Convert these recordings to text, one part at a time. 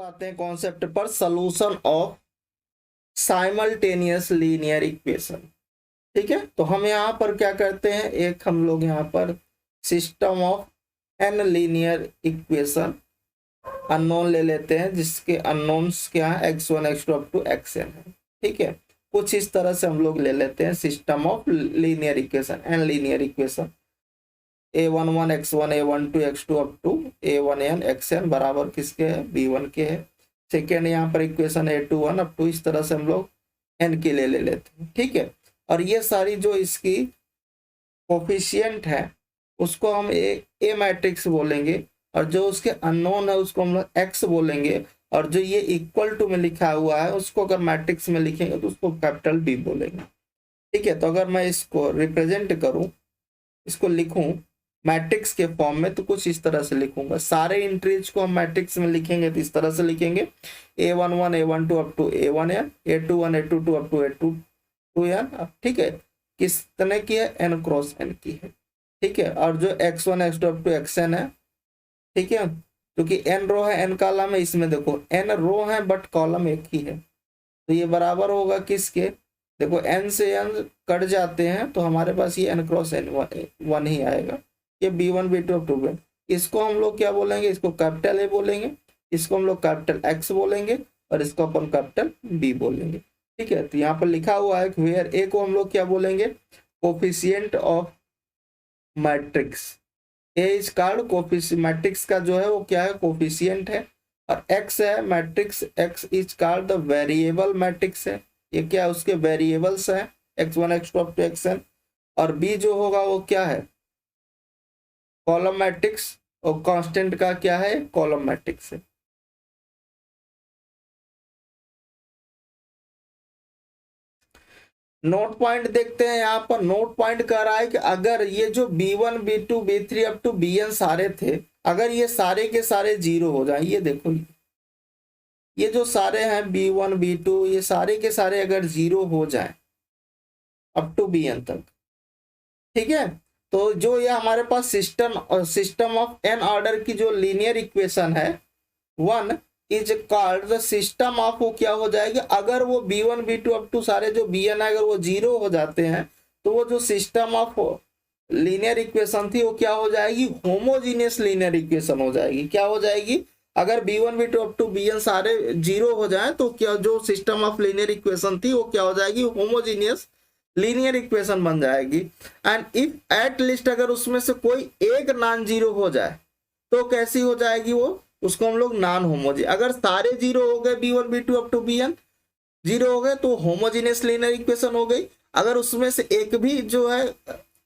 आते हैं कॉन्सेप्ट पर, solution of simultaneous linear equation. ठीक है, तो हम यहाँ पर क्या करते हैं, एक हम लोग यहाँ पर system of n linear equation unknown ले लेते हैं, जिसके अननोन्स क्या है, x1 x2 up to xn है। ठीक है, कुछ इस तरह से हम लोग ले लेते हैं system of linear equation, n linear equation, a11 x1 a12 x2 up to a1n xn बराबर किसके है, b1 के है। सेकेंड यहाँ पर इक्वेशन a21 अप टू, इस तरह से हम लोग n के ले लेते हैं। ठीक है, और ये सारी जो इसकी कोफिशिएंट है उसको हम ए मैट्रिक्स बोलेंगे, और जो उसके अननोन है उसको हम लोग x बोलेंगे, और जो ये इक्वल टू में लिखा हुआ है उसको अगर मैट्रिक्स में लिखेंगे तो उसको कैपिटल B बोलेंगे। ठीक है, तो अगर मैं इसको रिप्रेजेंट करूं, इसको लिखूं मैट्रिक्स के फॉर्म में, तो कुछ इस तरह से लिखूंगा। सारे इंट्रीज को हम मैट्रिक्स में लिखेंगे तो इस तरह से लिखेंगे, a11 a12 up to a1n, a21 a22 up to a22n। ठीक है, कितने की है, n क्रॉस n की है। ठीक है, और जो x1 x2 up to xn है, ठीक है, क्योंकि n रो है n कॉलम है, इसमें देखो n रो है बट कॉलम एक ही है, तो ये बराबर होगा किसके, देखो n से n कट जाते हैं तो हमारे पास ये n क्रॉस n 1 ही आएगा। ये b1 b2 up to b, इसको हम लोग क्या बोलेंगे, इसको कैपिटल A बोलेंगे, इसको हम लोग कैपिटल X बोलेंगे, और इसको अपन कैपिटल B बोलेंगे। ठीक है, तो यहाँ पर लिखा हुआ है वेयर A को हम लोग क्या बोलेंगे, coefficient of matrix, A is called coefficient, matrix का जो है वो क्या है, कोफिशिएंट है, और X है matrix, X is called the variable matrix है, ये क्या है, उसके वेरिएबल्स है x1 x2 up to xn, और B जो होगा वो क्या है, कॉलम मैट्रिक्स, और कांस्टेंट का क्या है, कॉलम मैट्रिक्स है। नोट पॉइंट देखते हैं, यहाँ पर नोट पॉइंट कह रहा है कि अगर ये जो b1 b2 b3 up to bn सारे थे, अगर ये सारे के सारे जीरो हो जाए, ये देखो ये जो सारे हैं b1 b2 ये सारे के सारे अगर जीरो हो जाए अप टू bn तक, ठीक है, तो जो ये हमारे पास सिस्टम ऑफ एन ऑर्डर की जो लीनियर इक्वेशन है, one is called the system of, वो क्या हो जाएगी, अगर वो b1 b2 अप टू सारे जो bn है अगर वो जीरो हो जाते हैं, तो वो जो सिस्टम ऑफ लीनियर इक्वेशन थी वो क्या हो जाएगी, होमोजीनियस लीनियर इक्वेशन हो जाएगी। क्या हो जाएगी, अगर b1 b2 up to bn सारे जीरो हो जाए तो क्या जो सिस्टम ऑफ लीनियर इक्वेशन थी वो क्या हो जाएगी, होमोजीनियस लीनियर इक्वेशन बन जाएगी। एंड इफ एट लीस्ट अगर उसमें से कोई एक नॉन जीरो हो जाए तो कैसी हो जाएगी वो, उसको हम लोग नॉन होमोजीनियस, अगर सारे जीरो हो गए b1 b2 up to bn zero हो गए तो होमोजीनियस लीनियर इक्वेशन हो गई। अगर उसमें से एक भी जो है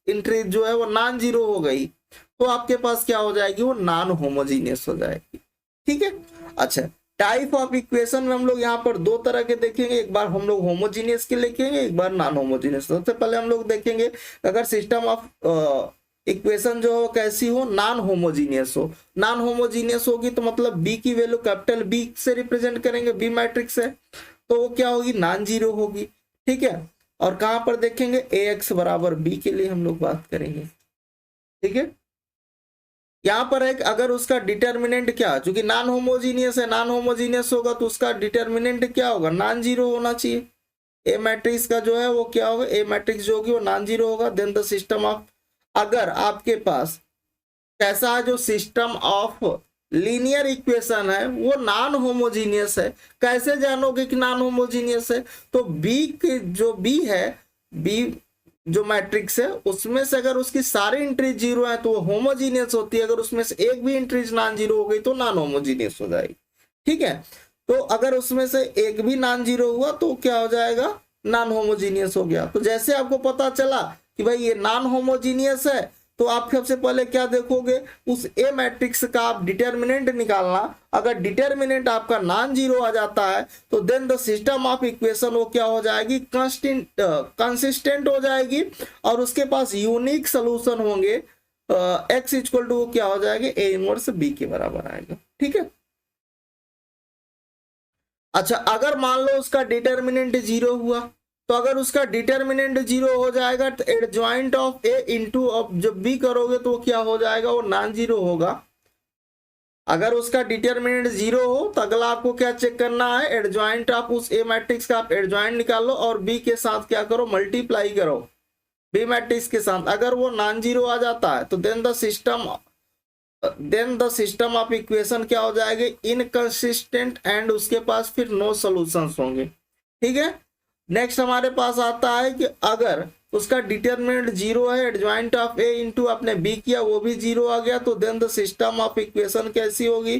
इंट्री जो है वो नॉन जीरो हो गई तो आपके पास क्या हो जाएगी, वो नॉन होमोजीनियस हो जाएगी। ठीक है, अच्छा टाइप ऑफ इक्वेशन में हम लोग यहाँ पर दो तरह के देखेंगे, एक बार हम लोग होमोजीनियस के लिखेंगे, एक बार नॉन होमोजीनियस। सबसे पहले हम लोग देखेंगे अगर सिस्टम ऑफ इक्वेशन जो हो कैसी हो, नॉन होमोजीनियस हो। नॉन होमोजीनियस होगी तो मतलब b की वैल्यू कैपिटल B से रिप्रेजेंट करेंगे, B मैट्रिक्स है तो वो क्या होगी, नॉन जीरो होगी। ठीक है, और कहां पर देखेंगे, ax बराबर b के लिए हम लोग बात करेंगे। ठीक है, यहाँ पर एक अगर उसका डिटर्मिनेंट क्या, चूंकि नॉन होमोजीनियस है, नॉन होमोजीनियस होगा तो उसका डिटर्मिनेंट क्या होगा, नॉन जीरो होना चाहिए। ए मैट्रिक्स का जो है वो क्या होगा, ए मैट्रिक्स जो होगी वो नॉन जीरो होगा। देन द सिस्टम ऑफ, अगर आपके पास कैसा है, जो सिस्टम ऑफ लीनियर इक्वेशन है वो नॉन होमोजीनियस है, कैसे जानोगे कि नॉन होमोजीनियस है, तो बी के जो बी है, बी जो मैट्रिक्स है उसमें से अगर उसकी सारी एंट्री जीरो है तो वो होमोजीनियस होती है, अगर उसमें से एक भी एंट्री नॉन जीरो हो गई तो नॉन होमोजीनियस हो जाएगी। ठीक है, तो अगर उसमें से एक भी नॉन जीरो हुआ तो क्या हो जाएगा, नॉन होमोजीनियस हो गया। तो जैसे आपको पता चला कि भाई ये नॉन होमोजीनियस है तो आप सबसे पहले क्या देखोगे, उस ए मैट्रिक्स का आप डिटर्मिनेंट निकालना। अगर डिटर्मिनेंट आपका नॉन जीरो आ जाता है तो then the system of equation वो क्या हो जाएगी, कंसिस्टेंट हो जाएगी, और उसके पास यूनिक सोल्यूशन होंगे। एक्स इक्वल टू क्या हो जाएगा, ए इनवर्स बी के बराबर आएगा। ठीक है, अच्छा अगर मान लो उसका डिटर्मिनेंट जीरो हुआ, तो अगर उसका डिटर्मिनेंट जीरो हो जाएगा तो adjoint of A into of जब बी करोगे तो क्या हो जाएगा, वो नॉन जीरो होगा। अगर उसका डिटर्मिनेंट 0 हो तो अगला आपको क्या चेक करना है, एडजॉइंट ऑफ उस ए मैट्रिक्स का आप एडजॉइंट निकालो और बी के साथ क्या करो, मल्टीप्लाई करो बी मैट्रिक्स के साथ। अगर वो नॉन जीरो आ जाता है तो then the system of equation क्या हो जाएगी, इनकंसिस्टेंट, एंड उसके पास फिर नो सॉल्यूशंस होंगे। ठीक है, नेक्स्ट हमारे पास आता है कि अगर उसका डिटर्मिनेंट 0 है, एडजॉइंट ऑफ ए इंटू आपने बी किया वो भी 0 आ गया, तो then the system of equation कैसी होगी,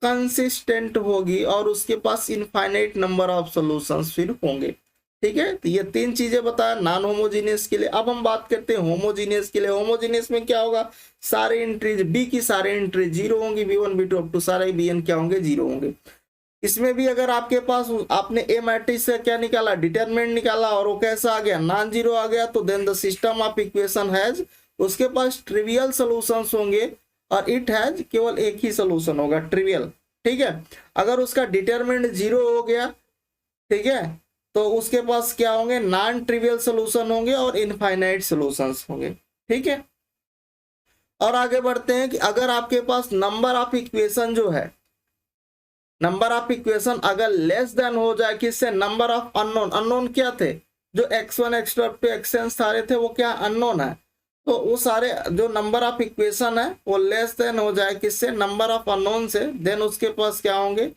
कंसिस्टेंट होगी और उसके पास इनफाइनाइट नंबर ऑफ सॉल्यूशंस फिर होंगे। ठीक है, तो ये 3 चीजें बताया नॉन होमोजीनियस के लिए। अब हम बात करते हैं होमोजीनियस के लिए। होमोजीनियस में क्या होगा, सारे एंट्रीज बी की सारे एंट्री 0 होंगी, B1 B2 अप टू सारे Bn क्या होंगे, 0 होंगे। इसमें भी अगर आपके पास आपने ए मैट्रिक्स से क्या निकाला, डिटरमिनेंट निकाला और वो कैसा आ गया, नॉन जीरो आ गया, तो then the system of equation has, उसके पास ट्रिवियल सॉल्यूशंस होंगे और इट हैज केवल एक ही सॉल्यूशन होगा, ट्रिवियल। ठीक है, अगर उसका डिटरमिनेंट 0 हो गया, ठीक है, तो उसके पास क्या होंगे, नॉन ट्रिवियल सॉल्यूशन होंगे और इनफाइनाइट सॉल्यूशंस होंगे। ठीक है, और आगे बढ़ते हैं कि अगर आपके पास नंबर ऑफ इक्वेशन जो है, नंबर ऑफ इक्वेशन अगर लेस देन हो जाए किससे, नंबर ऑफ अननोन। अननोन क्या थे, जो x1 x2 up to xn सारे थे वो क्या अननोन है, तो वो सारे जो नंबर ऑफ इक्वेशन है वो लेस देन हो जाए किससे, नंबर ऑफ अननोन से, देन उसके पास क्या होंगे,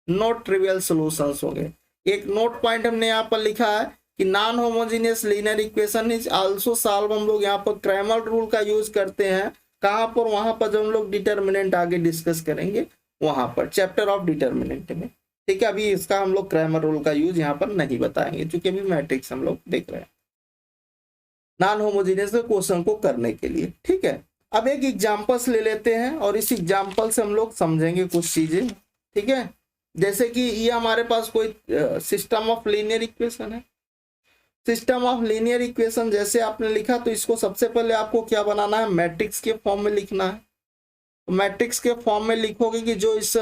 नॉट ट्रिवियल सॉल्यूशंस होंगे। एक नोट पॉइंट हमने यहाँ पर लिखा है कि non homogeneous linear equation is also solve, हम लोग यहाँ पर क्रैमर रूल का यूज करते हैं। कहाँ पर, वहां पर जो हम लोग डिटर्मिनेंट आगे डिस्कस करेंगे वहां पर, चैप्टर ऑफ डिटर्मिनेंट में। ठीक है, अभी इसका हम लोग क्रैमर रूल का यूज यहाँ पर नहीं बताएंगे क्योंकि अभी मैट्रिक्स हम लोग देख रहे हैं नॉन होमोजेनियस क्वेश्चन को करने के लिए। ठीक है, अब एक एग्जांपल्स ले लेते हैं और इस एग्जांपल से हम लोग समझेंगे कुछ चीजें। ठीक है, जैसे कि ये हमारे पास कोई सिस्टम ऑफ लीनियर इक्वेशन है। सिस्टम ऑफ लीनियर इक्वेशन जैसे आपने लिखा तो इसको सबसे पहले आपको क्या बनाना है, मैट्रिक्स के फॉर्म में लिखना है। मैट्रिक्स के फॉर्म में लिखोगे कि जो इस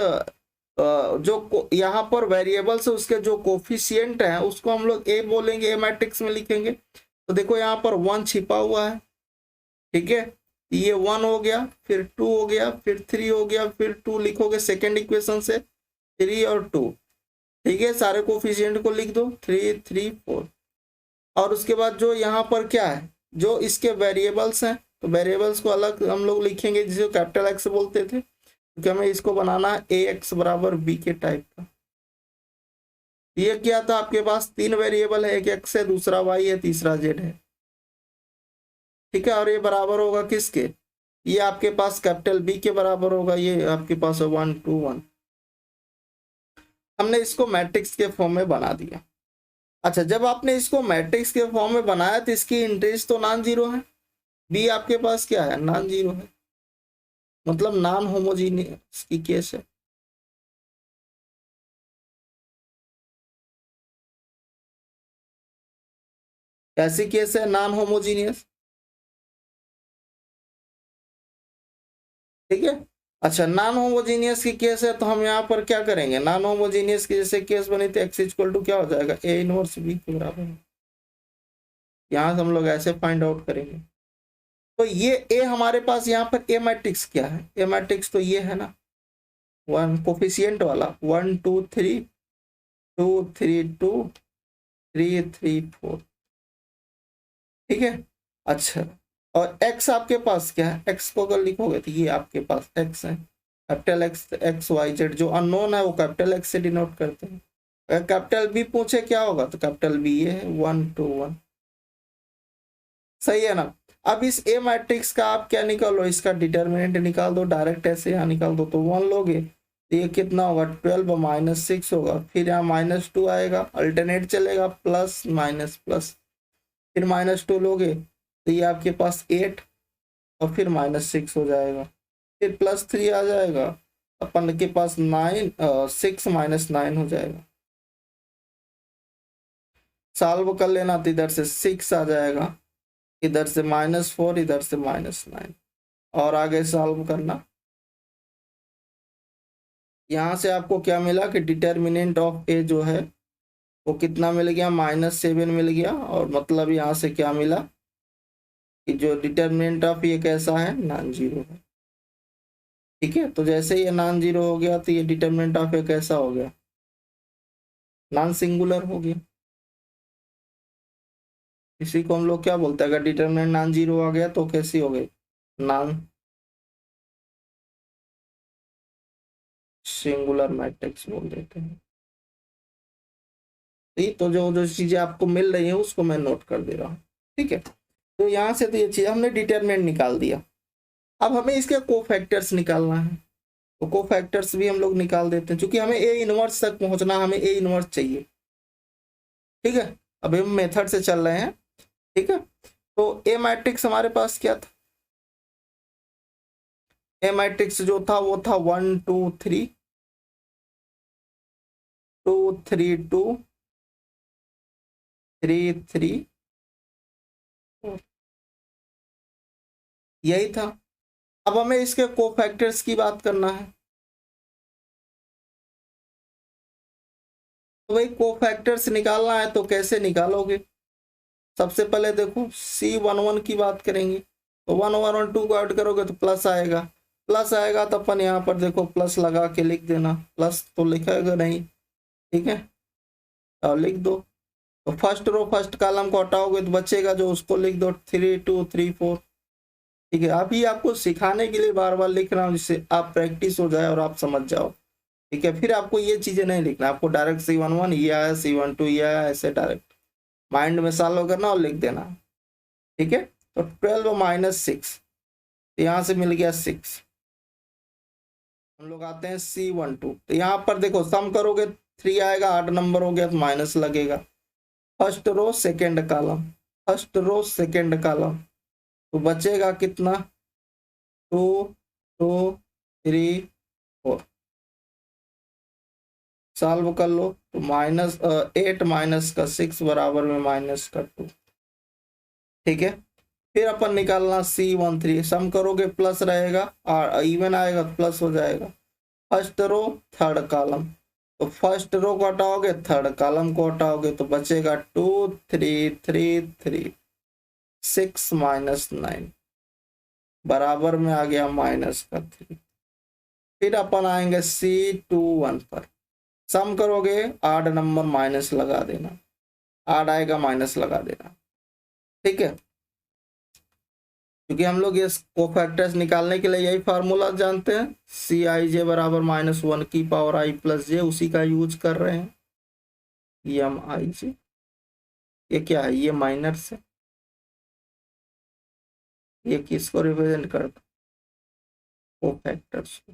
जो यहाँ पर वेरिएबल्स है उसके जो कोफिशिएंट है उसको हम लोग ए बोलेंगे, ए मैट्रिक्स में लिखेंगे। तो देखो यहाँ पर 1 छिपा हुआ है। ठीक है, ये 1 हो गया, फिर 2 हो गया, फिर 3 हो गया, फिर 2 लिखोगे सेकेंड इक्वेशन से, 3 और 2। ठीक है, सारे कोफिशिएंट को लिख दो, 3 3 4। और उसके बाद जो यहाँ पर क्या है, जो इसके वेरिएबल्स हैं, तो वेरिएबल्स को अलग हम लोग लिखेंगे जिसे कैपिटल एक्स बोलते थे, क्योंकि हमें इसको बनाना है ए एक्स बराबर बी के टाइप का। ये क्या था, आपके पास 3 वेरिएबल है, एक एक्स है, दूसरा वाई है, तीसरा जेड है। ठीक है, और ये बराबर होगा किसके, ये आपके पास कैपिटल बी के बराबर होगा, ये आपके पास 1 2 1। हमने इसको मैट्रिक्स के फॉर्म में बना दिया। अच्छा, जब आपने इसको मैट्रिक्स के फॉर्म में बनाया तो इसकी इंट्रीज तो नॉन जीरो है, बी आपके पास क्या है, नॉन जीरो है, मतलब नॉन होमोजीनियस की केस है। कैसी केस है, नॉन होमोजीनियस। ठीक है, अच्छा, नॉन होमोजीनियस की केस है तो हम यहाँ पर क्या करेंगे, नॉन होमोजीनियस की जैसे केस बनी तो एक्स इक्वल टू क्या हो जाएगा, ए इनवर्स बी के बराबर। यहाँ से हम लोग ऐसे फाइंड आउट करेंगे। तो ये ए हमारे पास यहाँ पर ए मैट्रिक्स क्या है, ए मैट्रिक्स तो ये है ना, 1 कोफिशिएंट वाला, 1 2 3 2 3 2 3 3 4। ठीक है, अच्छा, और x आपके पास क्या है, x को अगर लिखोगे तो ये आपके पास x है, capital X, X Y Z जो अननोन है वो कैपिटल एक्स से डिनोट करते हैं। अगर कैपिटल बी पूछे क्या होगा तो कैपिटल बी ये है, 1 2 1। सही है ना। अब इस ए मैट्रिक्स का आप क्या निकालो, इसका डिटर्मिनेंट निकाल दो, डायरेक्ट ऐसे यहाँ निकाल दो, तो 1 लोगे तो ये कितना होगा, 12 -6 होगा, फिर यहाँ -2 आएगा, अल्टरनेट चलेगा, प्लस माइनस प्लस, फिर -2 लोगे तो ये आपके पास 8 और फिर -6 हो जाएगा, फिर +3 आ जाएगा, अपन के पास 6 -9 हो जाएगा। सॉल्व कर लेना तो इधर से 6 आ जाएगा, इधर से -4, इधर से -9, और आगे सॉल्व करना। यहाँ से आपको क्या मिला कि डिटर्मिनेंट ऑफ ए जो है वो कितना मिल गया, -7 मिल गया, और मतलब यहाँ से क्या मिला कि जो डिटर्मिनेंट ऑफ ये कैसा है, नॉन जीरो है। ठीक है, तो जैसे ये नॉन जीरो हो गया तो ये डिटरमिनेंट ऑफ ए कैसा हो गया, नॉन सिंगुलर हो गया। इसी को हम लोग क्या बोलते हैं, अगर डिटरमिनेंट नॉन जीरो आ गया तो कैसी हो गई, नॉन सिंगुलर मैट्रिक्स बोल देते हैं। ठीक, तो जो जो चीजें आपको मिल रही है उसको मैं नोट कर दे रहा हूँ। ठीक है, तो यहाँ से तो ये चीज हमने डिटरमिनेंट निकाल दिया। अब हमें इसके कोफैक्टर्स निकालना है, तो कोफैक्टर्स भी हम लोग निकाल देते हैं, क्योंकि हमें ए इनवर्स तक पहुंचना, हमें ए इनवर्स चाहिए। ठीक है, अभी हम मेथड से चल रहे हैं। ठीक है, तो ए मैट्रिक्स हमारे पास क्या था, ए मैट्रिक्स जो था वो था 1 2 3 2 3 2 3 3 4, यही था। अब हमें इसके कोफैक्टर्स की बात करना है, तो भाई कोफैक्टर्स निकालना है तो कैसे निकालोगे, सबसे पहले देखो C11 की बात करेंगे, तो 1 1 और 2 को ऐड करोगे तो प्लस आएगा, प्लस आएगा तो अपन यहाँ पर देखो प्लस लगा के लिख देना, प्लस तो लिखेगा नहीं। ठीक है, और लिख दो, तो फर्स्ट रो फर्स्ट कॉलम को हटाओगे तो बचेगा जो, उसको लिख दो 3 2 3 4। ठीक है, अभी आपको सिखाने के लिए बार बार लिख रहा हूँ जिससे आप प्रैक्टिस हो जाए और आप समझ जाओ। ठीक है, फिर आपको ये चीजें नहीं लिखना, आपको डायरेक्ट C11 ये आया, C12 ये आया, ऐसे डायरेक्ट माइंड में सॉल्व करना और लिख देना। ठीक है, तो 12 माइनस 6, यहाँ से मिल गया 6। हम लोग आते हैं C12, तो यहाँ पर देखो सम करोगे 3 आएगा, 8 नंबर हो गया तो माइनस लगेगा। First row second column, first row second column, तो बचेगा कितना, 2 2 3 4, सॉल्व कर लो तो माइनस 8 माइनस का 6 बराबर में माइनस का 2। ठीक है, फिर अपन निकालना C13, सम करोगे प्लस रहेगा और इवन आएगा तो प्लस हो जाएगा। फर्स्ट रो थर्ड कॉलम, तो फर्स्ट रो को हटाओगे थर्ड कॉलम को हटाओगे तो बचेगा 2 3 3 3, 6 माइनस 9 बराबर में आ गया माइनस का 3। फिर अपन आएंगे C21 पर, सम करोगे आड नंबर माइनस लगा देना, आड आएगा माइनस लगा देना। ठीक है, क्योंकि हम लोग ये कोफैक्टर्स निकालने के लिए यही फार्मूला जानते हैं, CIJ बराबर -1 की पावर I प्लस जे, उसी का यूज कर रहे हैं। MIJ ये क्या है, ये माइनस है, ये किसको रिप्रेजेंट करता, कोफैक्टर्स को।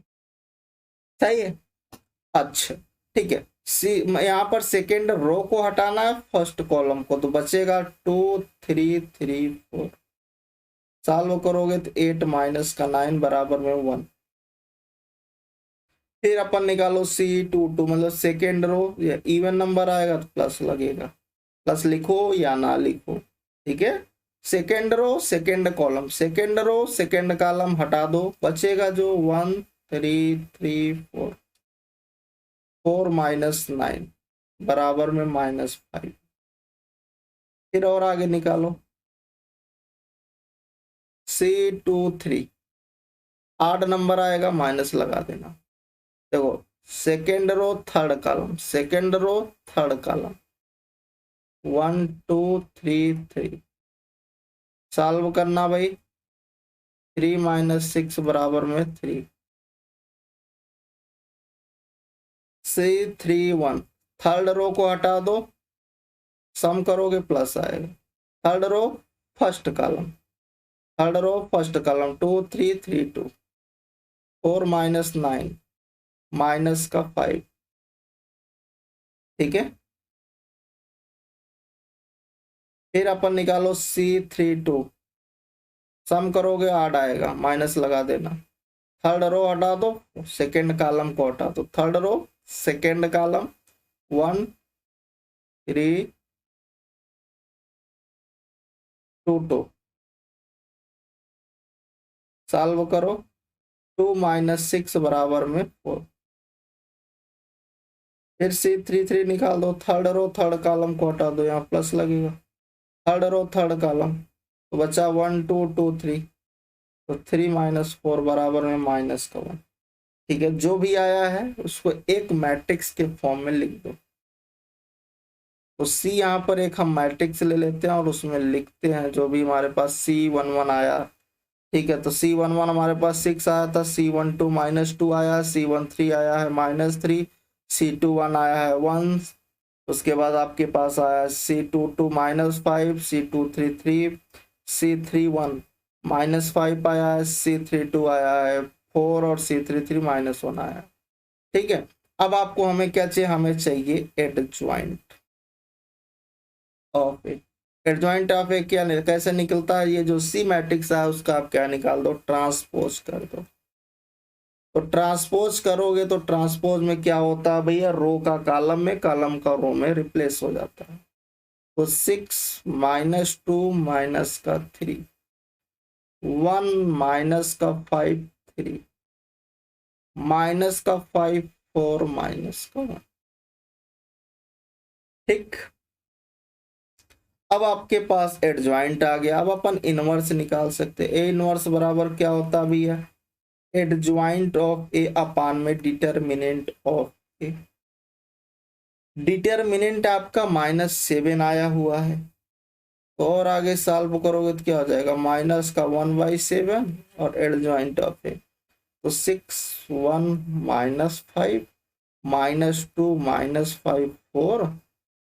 सही है, अच्छा ठीक है। यहाँ पर सेकेंड रो को हटाना है फर्स्ट कॉलम को, तो बचेगा 2 3 3 4, सॉल्व करोगे तो 8 माइनस का 9 बराबर में 1। फिर अपन निकालो C22, मतलब सेकेंड रो, इवन नंबर आएगा तो प्लस लगेगा, प्लस लिखो या ना लिखो। ठीक है, second row second column, second row second column हटा दो, बचेगा जो 1 3 3 4, 4 माइनस 9 बराबर में -5। फिर और आगे निकालो C23, 8 नंबर आएगा माइनस लगा देना। देखो second row third column, second row third column, 1 2 3 3, solve करना भाई, 3 माइनस 6 बराबर में 3। C31, थर्ड रो को हटा दो, सम करोगे प्लस आएगा। Third row first column, third row first column, 2 3 3 2, 4 minus 9 minus का 5। ठीक है, फिर अपन निकालो C32, सम करोगे 8 आएगा, माइनस लगा देना। थर्ड रो हटा दो, सेकेंड कॉलम को हटा दो, third row second column, 1 3 2 2, solve करो, 2 माइनस 6 बराबर में 4। फिर C33 निकाल दो, थर्ड रो थर्ड कॉलम को हटा दो, यहाँ प्लस लगेगा। थर्ड रो थर्ड कॉलम, तो बचा 1 2 2 3, तो 3 माइनस 4 बराबर में माइनस का 1। ठीक है, जो भी आया है उसको एक मैट्रिक्स के फॉर्म में लिख दो। तो सी यहाँ पर एक हम मैट्रिक्स ले लेते हैं और उसमें लिखते हैं जो भी हमारे पास C11 आया। ठीक है, तो C11 हमारे पास 6 आया था, C12 -2 आया, C13 आया है -3, C21 आया है 1, उसके बाद आपके पास आया C22 -5, C233, C31 -5 आया है, C32 आया है 4 और C33 -1 आया है। ठीक है, अब आपको हमें क्या चाहिए, हमें चाहिए adjoint of A. Adjoint of A क्या कैसे निकलता है, ये जो सी मैट्रिक्स है उसका आप क्या निकाल दो, ट्रांसपोज कर दो। तो ट्रांसपोज करोगे तो ट्रांसपोज में क्या होता है भैया, रो का कॉलम में, कॉलम का रो में रिप्लेस हो जाता है। तो 6 -2 -3, 1 -5 3, -5 4 -1। ठीक, अब आपके पास एडजॉइंट आ गया। अब अपन इनवर्स निकाल सकते हैं। ए इनवर्स बराबर क्या होता भी है, एडजॉइंट ऑफ ए अपान में डिटर्मिनेंट ऑफ ए। डिटर्मिनेंट आपका -7 आया हुआ है, तो और आगे सॉल्व करोगे तो क्या हो जाएगा, -1/7 और एडजॉइंट ऑफ ए, तो 6 1 -5 -2 -5 4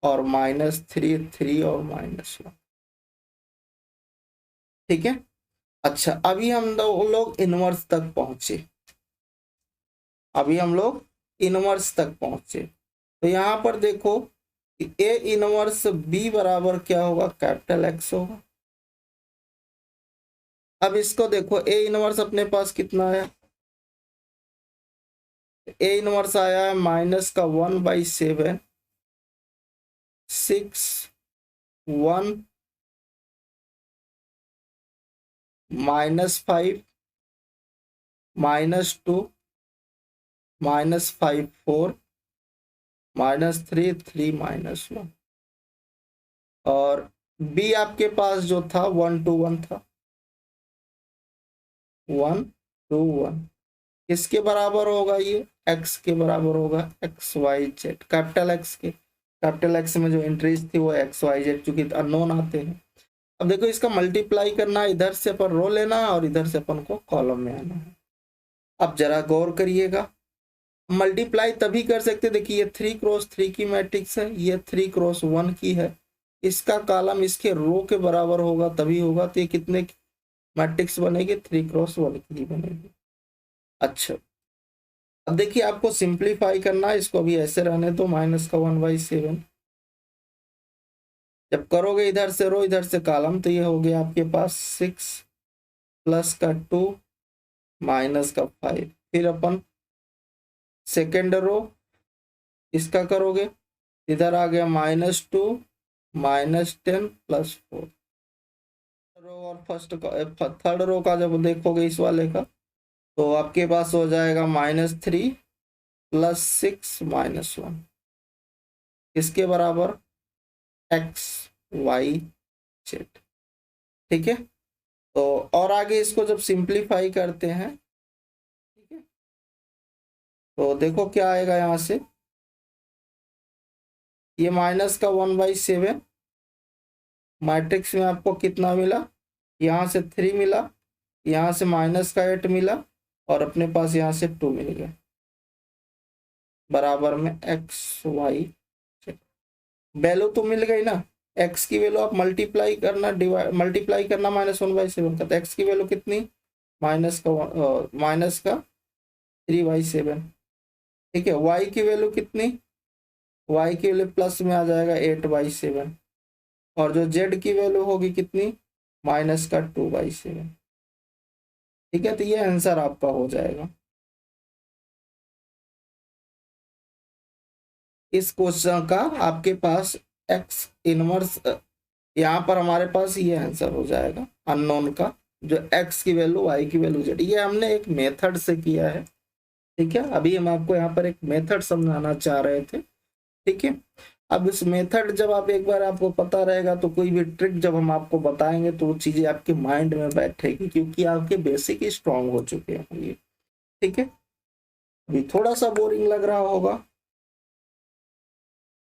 और -3 3 और -1। ठीक है, अच्छा अभी हम लोग इनवर्स तक पहुंचे, अभी हम लोग इनवर्स तक पहुंचे। तो यहाँ पर देखो ए इनवर्स बी बराबर क्या होगा, कैपिटल एक्स होगा। अब इसको देखो, ए इनवर्स अपने पास कितना है, ए इनवर्स आया है -1/7 6 1 -5 -2 -5 4 -3 3 -1। और बी आपके पास जो था 1 2 1 था, 1 2 1। किसके बराबर होगा ये, एक्स के बराबर होगा, XYZ, कैपिटल एक्स के। कैपिटल एक्स में जो एंट्रीज थी वो XYZ, चूंकि अननोन आते हैं। अब देखो इसका मल्टीप्लाई करना है, इधर से अपन रो लेना है और इधर से अपन को कॉलम में आना है। अब जरा गौर करिएगा, मल्टीप्लाई तभी कर सकते, देखिए ये 3x3 की मैट्रिक्स है, ये 3x1 की है, इसका कॉलम इसके रो के बराबर होगा तभी होगा। तो ये कितने की मैट्रिक्स बनेगी, 3x1 की ही बनेगी। अच्छा अब देखिए आपको सिंप्लीफाई करना है, इसको अभी ऐसे रहने दो, -1/7। जब करोगे इधर से रो इधर से कॉलम, तो ये हो गया आपके पास 6 + 2 -5। फिर अपन सेकेंड रो इसका करोगे, इधर आ गया -2 -10 + 4 रो। और थर्ड रो का जब देखोगे इस वाले का, तो आपके पास हो जाएगा -3 + 6 -1, इसके बराबर XYZ। ठीक है, तो और आगे इसको जब सिंप्लीफाई करते हैं, ठीक है, तो देखो क्या आएगा यहाँ से, ये -1/7 मैट्रिक्स में आपको कितना मिला, यहाँ से 3 मिला, यहाँ से -8 मिला और अपने पास यहाँ से 2 मिल गया, बराबर में XYZ। वैल्यू तो मिल गई ना, एक्स की वैल्यू आप मल्टीप्लाई करना, मल्टीप्लाई करना -1/7 का, तो एक्स की वैल्यू कितनी, -3/7। ठीक है, वाई की वैल्यू कितनी, वाई की वैल्यू प्लस में आ जाएगा 8/7, और जो जेड की वैल्यू होगी कितनी, -2/7। ठीक है, तो ये आंसर आपका हो जाएगा। इस क्वेश्चन का आपके पास एक्स इनवर्स, यहाँ पर हमारे पास ये आंसर हो जाएगा अननोन का, जो एक्स की वैल्यू वाई की वैल्यू जेड। ये हमने एक मेथड से किया है। ठीक है, अभी हम आपको यहाँ पर एक मेथड समझाना चाह रहे थे। ठीक है, अब इस मेथड जब आप एक बार आपको पता रहेगा, तो कोई भी ट्रिक जब हम आपको बताएंगे तो वो चीजें आपके माइंड में बैठेगी, क्योंकि आपके बेसिक ही स्ट्रांग हो चुके हैं ये। ठीक है, अभी थोड़ा सा बोरिंग लग रहा होगा।